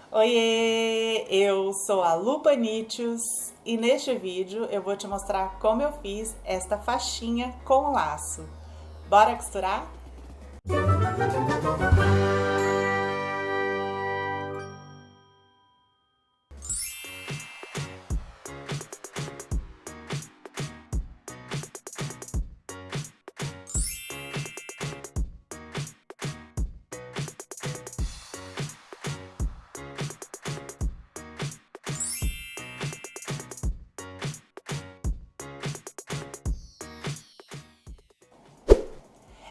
Oiê, eu sou a Lu Panitius e neste vídeo eu vou te mostrar como eu fiz esta faixinha com laço. Bora costurar?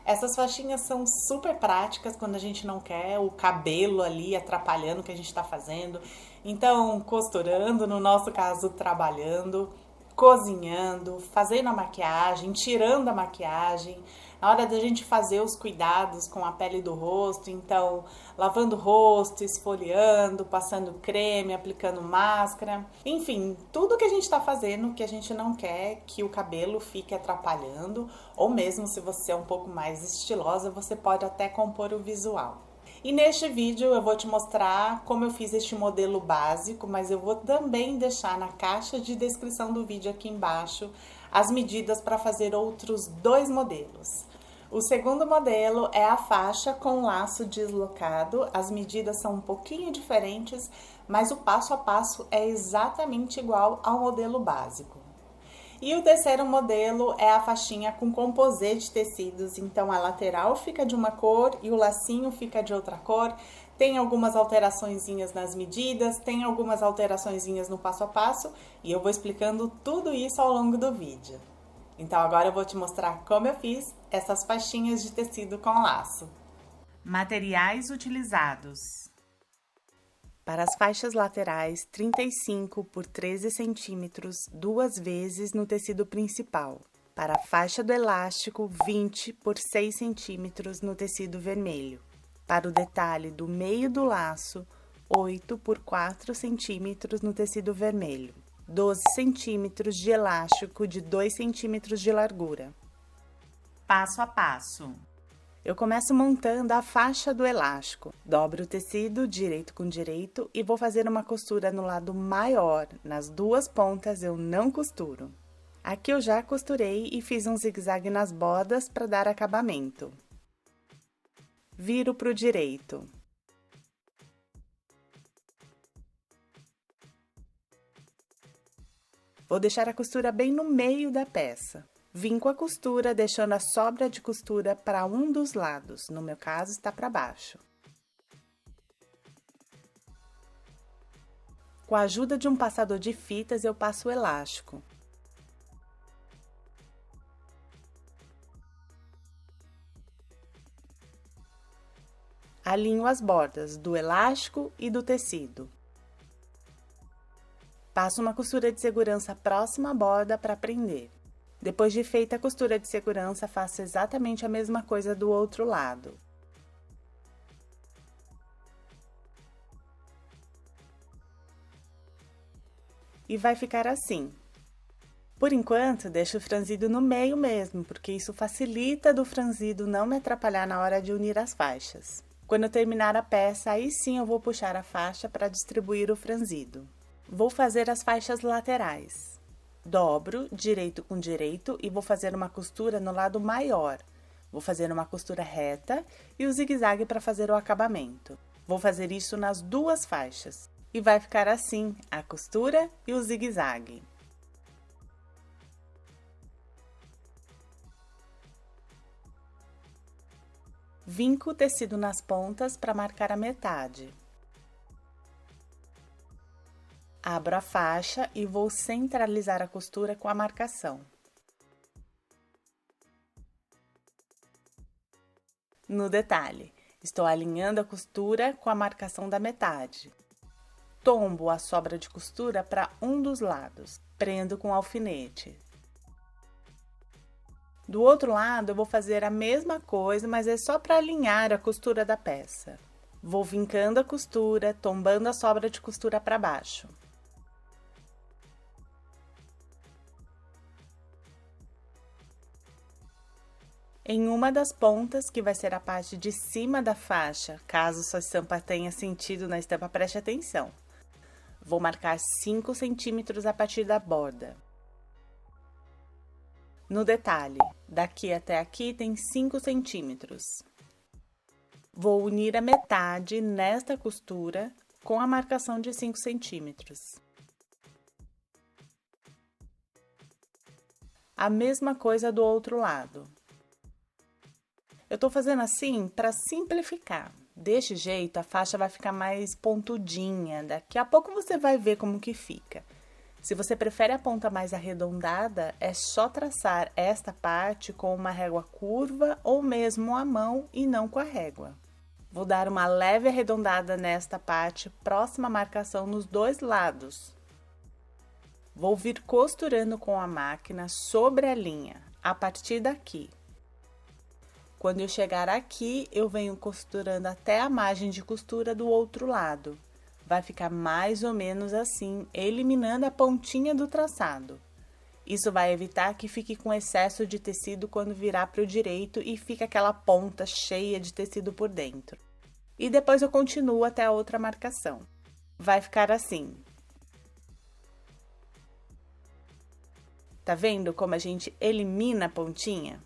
Essas faixinhas são super práticas quando a gente não quer o cabelo ali atrapalhando o que a gente está fazendo. Então, costurando, no nosso caso, trabalhando, cozinhando, fazendo a maquiagem, tirando a maquiagem. Na hora da gente fazer os cuidados com a pele do rosto, então, lavando o rosto, esfoliando, passando creme, aplicando máscara. Enfim, tudo que a gente está fazendo que a gente não quer que o cabelo fique atrapalhando, ou mesmo se você é um pouco mais estilosa, você pode até compor o visual. E neste vídeo eu vou te mostrar como eu fiz este modelo básico, mas eu vou também deixar na caixa de descrição do vídeo aqui embaixo as medidas para fazer outros dois modelos. O segundo modelo é a faixa com laço deslocado, as medidas são um pouquinho diferentes, mas o passo a passo é exatamente igual ao modelo básico. E o terceiro modelo é a faixinha com composê de tecidos, então a lateral fica de uma cor e o lacinho fica de outra cor. Tem algumas alteraçõezinhas nas medidas, tem algumas alteraçõezinhas no passo a passo e eu vou explicando tudo isso ao longo do vídeo. Então agora eu vou te mostrar como eu fiz essas faixinhas de tecido com laço. Materiais utilizados: para as faixas laterais, 35 por 13 centímetros, duas vezes no tecido principal. Para a faixa do elástico, 20 por 6 centímetros no tecido vermelho. Para o detalhe do meio do laço, 8 por 4 centímetros no tecido vermelho. 12 centímetros de elástico de 2 centímetros de largura. Passo a passo. Eu começo montando a faixa do elástico. Dobro o tecido direito com direito e vou fazer uma costura no lado maior. Nas duas pontas eu não costuro. Aqui eu já costurei e fiz um zigue-zague nas bordas para dar acabamento. Viro para o direito. Vou deixar a costura bem no meio da peça. Vinco a costura, deixando a sobra de costura para um dos lados, no meu caso está para baixo. Com a ajuda de um passador de fitas, eu passo o elástico. Alinho as bordas do elástico e do tecido. Passo uma costura de segurança próxima à borda para prender. Depois de feita a costura de segurança, faço exatamente a mesma coisa do outro lado. E vai ficar assim. Por enquanto, deixo o franzido no meio mesmo, porque isso facilita do franzido não me atrapalhar na hora de unir as faixas. Quando eu terminar a peça, aí sim eu vou puxar a faixa para distribuir o franzido. Vou fazer as faixas laterais. Dobro direito com direito e vou fazer uma costura no lado maior. Vou fazer uma costura reta e o zigue-zague para fazer o acabamento. Vou fazer isso nas duas faixas. E vai ficar assim, a costura e o zigue-zague. Vinco o tecido nas pontas para marcar a metade. Abro a faixa e vou centralizar a costura com a marcação. No detalhe, estou alinhando a costura com a marcação da metade. Tombo a sobra de costura para um dos lados, prendo com alfinete. Do outro lado, eu vou fazer a mesma coisa, mas é só para alinhar a costura da peça. Vou vincando a costura, tombando a sobra de costura para baixo. Em uma das pontas, que vai ser a parte de cima da faixa, caso sua estampa tenha sentido na estampa, preste atenção. Vou marcar 5 centímetros a partir da borda. No detalhe, daqui até aqui tem 5 centímetros. Vou unir a metade nesta costura com a marcação de 5 centímetros. A mesma coisa do outro lado. Eu tô fazendo assim para simplificar. Deste jeito, a faixa vai ficar mais pontudinha. Daqui a pouco você vai ver como que fica. Se você prefere a ponta mais arredondada, é só traçar esta parte com uma régua curva ou mesmo à mão e não com a régua. Vou dar uma leve arredondada nesta parte, próxima à marcação nos dois lados. Vou vir costurando com a máquina sobre a linha, a partir daqui. Quando eu chegar aqui, eu venho costurando até a margem de costura do outro lado. Vai ficar mais ou menos assim, eliminando a pontinha do traçado. Isso vai evitar que fique com excesso de tecido quando virar para o direito e fica aquela ponta cheia de tecido por dentro. E depois eu continuo até a outra marcação. Vai ficar assim. Tá vendo como a gente elimina a pontinha?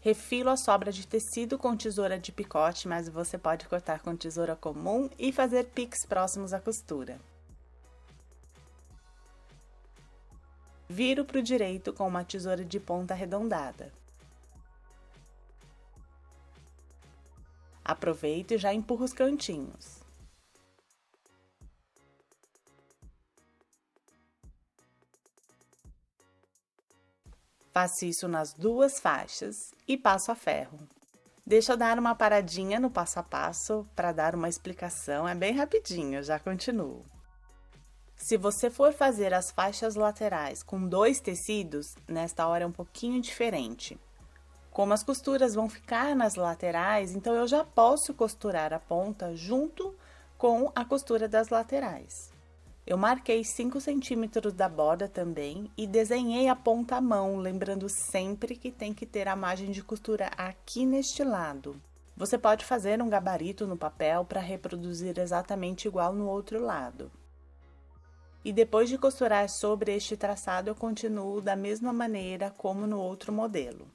Refilo a sobra de tecido com tesoura de picote, mas você pode cortar com tesoura comum e fazer piques próximos à costura. Viro para o direito com uma tesoura de ponta arredondada. Aproveito e já empurro os cantinhos. Faço isso nas duas faixas e passo a ferro. Deixa eu dar uma paradinha no passo a passo para dar uma explicação, é bem rapidinho, eu já continuo. Se você for fazer as faixas laterais com 2 tecidos, nesta hora é um pouquinho diferente. Como as costuras vão ficar nas laterais, então eu já posso costurar a ponta junto com a costura das laterais. Eu marquei 5 centímetros da borda também e desenhei a ponta à mão, lembrando sempre que tem que ter a margem de costura aqui neste lado. Você pode fazer um gabarito no papel para reproduzir exatamente igual no outro lado. E depois de costurar sobre este traçado, eu continuo da mesma maneira como no outro modelo.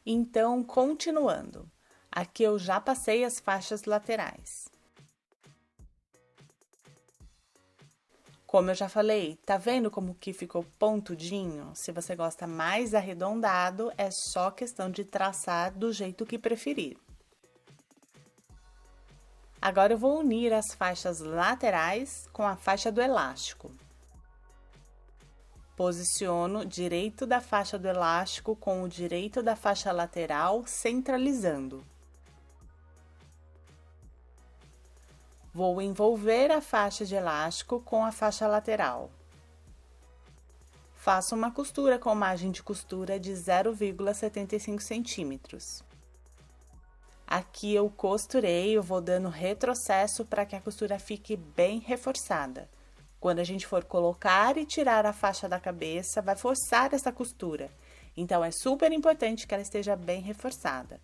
Então, continuando, aqui eu já passei as faixas laterais. Como eu já falei, tá vendo como que ficou pontudinho? Se você gosta mais arredondado, é só questão de traçar do jeito que preferir. Agora eu vou unir as faixas laterais com a faixa do elástico. Posiciono direito da faixa do elástico com o direito da faixa lateral, centralizando. Vou envolver a faixa de elástico com a faixa lateral. Faço uma costura com margem de costura de 0,75 centímetros. Aqui eu costurei, eu vou dando retrocesso para que a costura fique bem reforçada. Quando a gente for colocar e tirar a faixa da cabeça, vai forçar essa costura. Então, é super importante que ela esteja bem reforçada.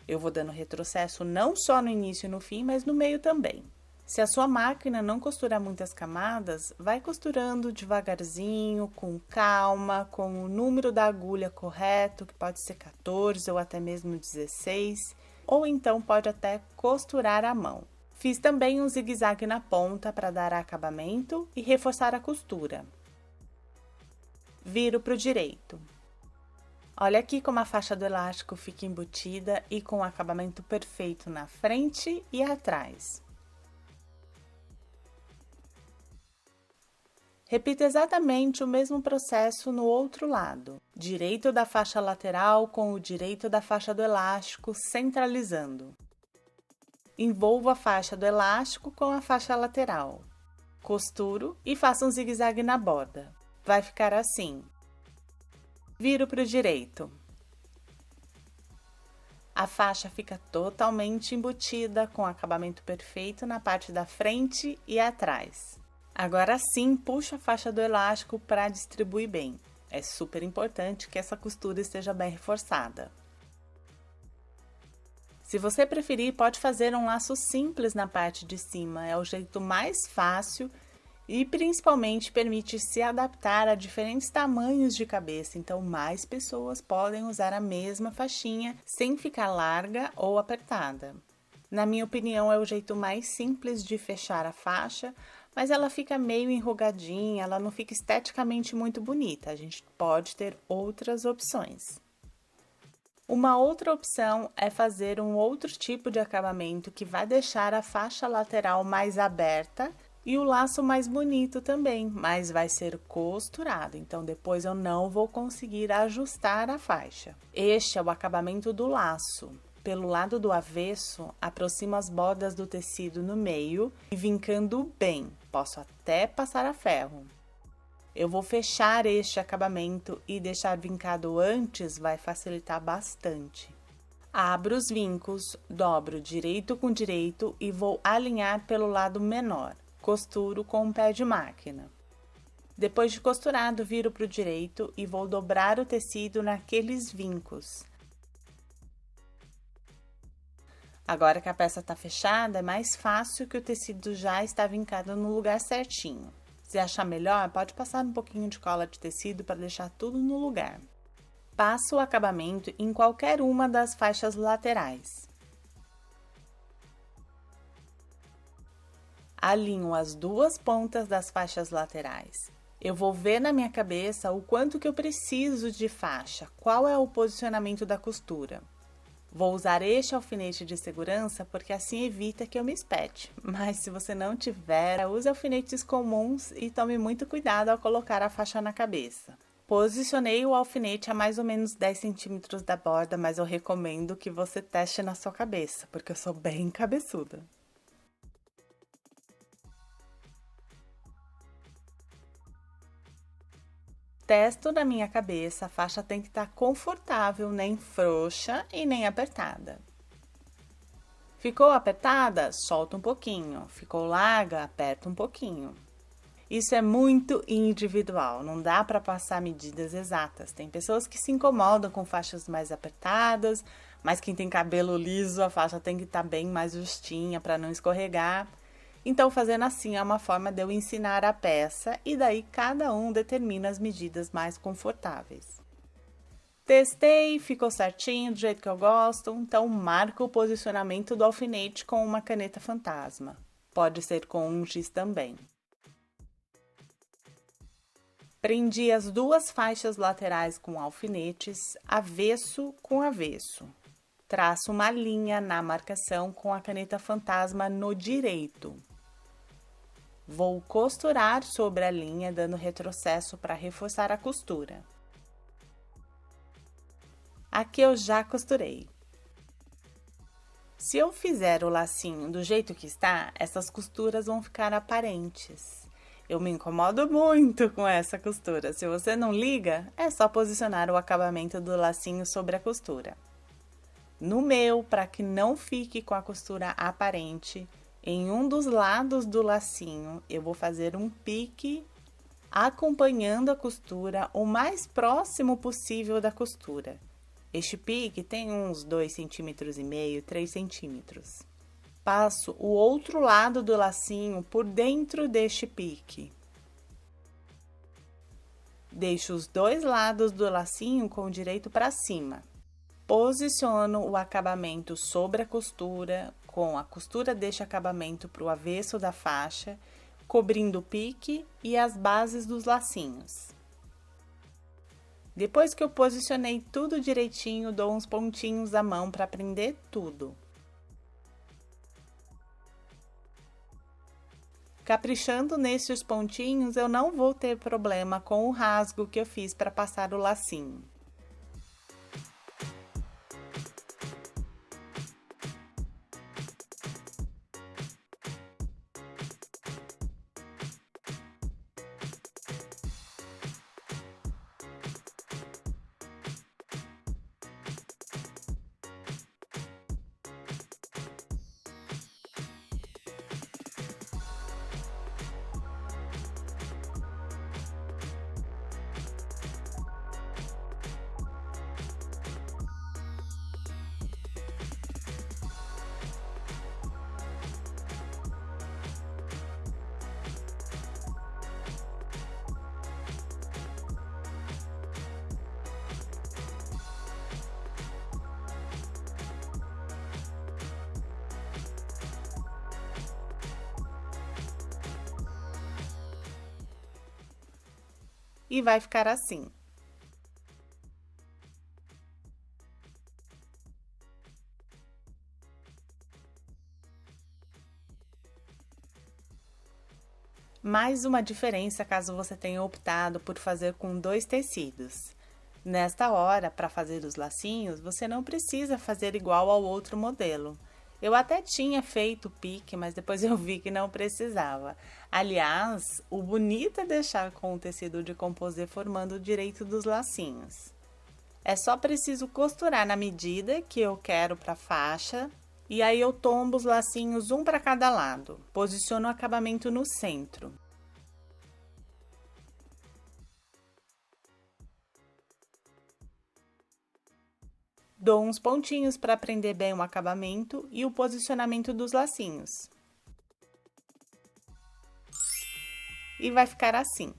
Eu vou dando retrocesso não só no início e no fim, mas no meio também. Se a sua máquina não costura muitas camadas, vai costurando devagarzinho, com calma, com o número da agulha correto, que pode ser 14 ou até mesmo 16, ou então pode até costurar à mão. Fiz também um zigue-zague na ponta para dar acabamento e reforçar a costura. Viro para o direito. Olha aqui como a faixa do elástico fica embutida e com o acabamento perfeito na frente e atrás. Repita exatamente o mesmo processo no outro lado. Direito da faixa lateral com o direito da faixa do elástico, centralizando. Envolvo a faixa do elástico com a faixa lateral. Costuro e faço um zigue-zague na borda. Vai ficar assim. Viro para o direito. A faixa fica totalmente embutida, com acabamento perfeito na parte da frente e atrás. Agora sim, puxa a faixa do elástico para distribuir bem. É super importante que essa costura esteja bem reforçada. Se você preferir, pode fazer um laço simples na parte de cima, é o jeito mais fácil e principalmente permite se adaptar a diferentes tamanhos de cabeça, então mais pessoas podem usar a mesma faixinha sem ficar larga ou apertada. Na minha opinião, é o jeito mais simples de fechar a faixa, mas ela fica meio enrugadinha, ela não fica esteticamente muito bonita. A gente pode ter outras opções. Uma outra opção é fazer um outro tipo de acabamento que vai deixar a faixa lateral mais aberta e o laço mais bonito também, mas vai ser costurado, então depois eu não vou conseguir ajustar a faixa. Este é o acabamento do laço. Pelo lado do avesso, aproximo as bordas do tecido no meio e vincando bem, posso até passar a ferro. Eu vou fechar este acabamento e deixar vincado antes vai facilitar bastante. Abro os vincos, dobro direito com direito e vou alinhar pelo lado menor. Costuro com um pé de máquina. Depois de costurado, viro para o direito e vou dobrar o tecido naqueles vincos. Agora que a peça está fechada, é mais fácil que o tecido já está vincado no lugar certinho. Se achar melhor, pode passar um pouquinho de cola de tecido para deixar tudo no lugar. Passo o acabamento em qualquer uma das faixas laterais. Alinho as duas pontas das faixas laterais. Eu vou ver na minha cabeça o quanto que eu preciso de faixa, qual é o posicionamento da costura. Vou usar este alfinete de segurança porque assim evita que eu me espete, mas se você não tiver, use alfinetes comuns e tome muito cuidado ao colocar a faixa na cabeça. Posicionei o alfinete a mais ou menos 10 centímetros da borda, mas eu recomendo que você teste na sua cabeça, porque eu sou bem cabeçuda. Testo na minha cabeça, a faixa tem que estar confortável, nem frouxa e nem apertada. Ficou apertada? Solta um pouquinho. Ficou larga? Aperta um pouquinho. Isso é muito individual, não dá para passar medidas exatas. Tem pessoas que se incomodam com faixas mais apertadas, mas quem tem cabelo liso, a faixa tem que estar bem mais justinha para não escorregar. Então, fazendo assim é uma forma de eu ensinar a peça e daí cada um determina as medidas mais confortáveis. Testei, ficou certinho do jeito que eu gosto, então marco o posicionamento do alfinete com uma caneta fantasma. Pode ser com um giz também. Prendi as duas faixas laterais com alfinetes, avesso com avesso. Traço uma linha na marcação com a caneta fantasma no direito. Vou costurar sobre a linha, dando retrocesso para reforçar a costura. Aqui eu já costurei. Se eu fizer o lacinho do jeito que está, essas costuras vão ficar aparentes. Eu me incomodo muito com essa costura. Se você não liga, é só posicionar o acabamento do lacinho sobre a costura. No meu, para que não fique com a costura aparente, em um dos lados do lacinho, eu vou fazer um pique acompanhando a costura o mais próximo possível da costura. Este pique tem uns 2,5 cm, 3 centímetros. Passo o outro lado do lacinho por dentro deste pique. Deixo os dois lados do lacinho com o direito para cima. Posiciono o acabamento sobre a costura, com a costura deste acabamento para o avesso da faixa, cobrindo o pique e as bases dos lacinhos. Depois que eu posicionei tudo direitinho, dou uns pontinhos à mão para prender tudo. Caprichando nesses pontinhos, eu não vou ter problema com o rasgo que eu fiz para passar o lacinho. e vai ficar assim. Mais uma diferença caso você tenha optado por fazer com 2 tecidos. Nesta hora, para fazer os lacinhos, você não precisa fazer igual ao outro modelo. Eu até tinha feito o pique, mas depois eu vi que não precisava. Aliás, o bonito é deixar com o tecido de composê formando o direito dos lacinhos. É só preciso costurar na medida que eu quero para a faixa, e aí eu tombo os lacinhos um para cada lado. Posiciono o acabamento no centro. Dou uns pontinhos para prender bem o acabamento e o posicionamento dos lacinhos. E vai ficar assim.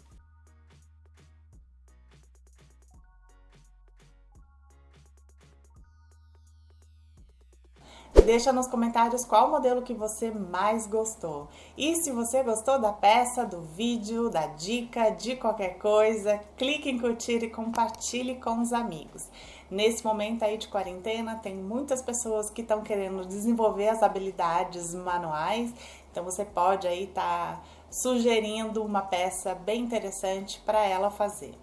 Deixa nos comentários qual modelo que você mais gostou. E se você gostou da peça, do vídeo, da dica, de qualquer coisa, clique em curtir e compartilhe com os amigos. Nesse momento aí de quarentena, tem muitas pessoas que estão querendo desenvolver as habilidades manuais, então você pode aí estar sugerindo uma peça bem interessante para ela fazer.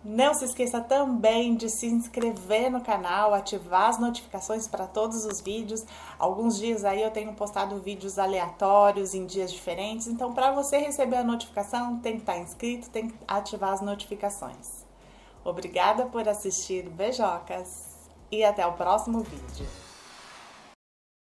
Não se esqueça também de se inscrever no canal, ativar as notificações para todos os vídeos. Alguns dias aí eu tenho postado vídeos aleatórios em dias diferentes, então para você receber a notificação tem que estar inscrito, tem que ativar as notificações. Obrigada por assistir, beijocas, e até o próximo vídeo.